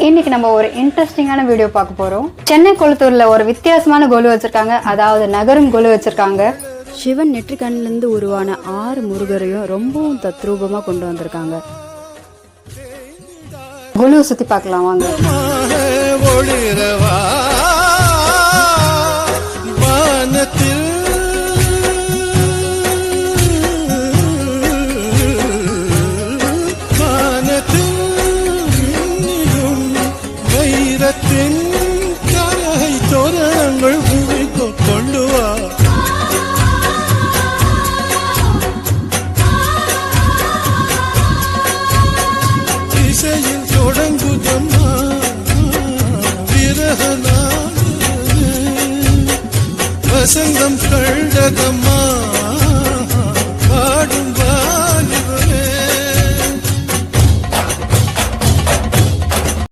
இன்னைக்கு நம்ம ஒரு இன்ட்ரெஸ்டிங்கான வீடியோ பார்க்க போறோம். சென்னை கொளத்தூர்ல ஒரு வித்தியாசமான கோலு வச்சிருக்காங்க. அதாவது நகரும் கோலு வச்சிருக்காங்க. சிவன் நெற்றிக்கண்ணில இருந்து உருவான 6 முருகரையும் ரொம்பவும் தத்ரூபமா கொண்டு வந்திருக்காங்க. கோலுவை சுத்தி பார்க்கலாம் வாங்க. தோரணங்கள் கொண்டு வா இசையில் தொடங்குதம்மா விரகனா வசந்தம் கண்டதம்மா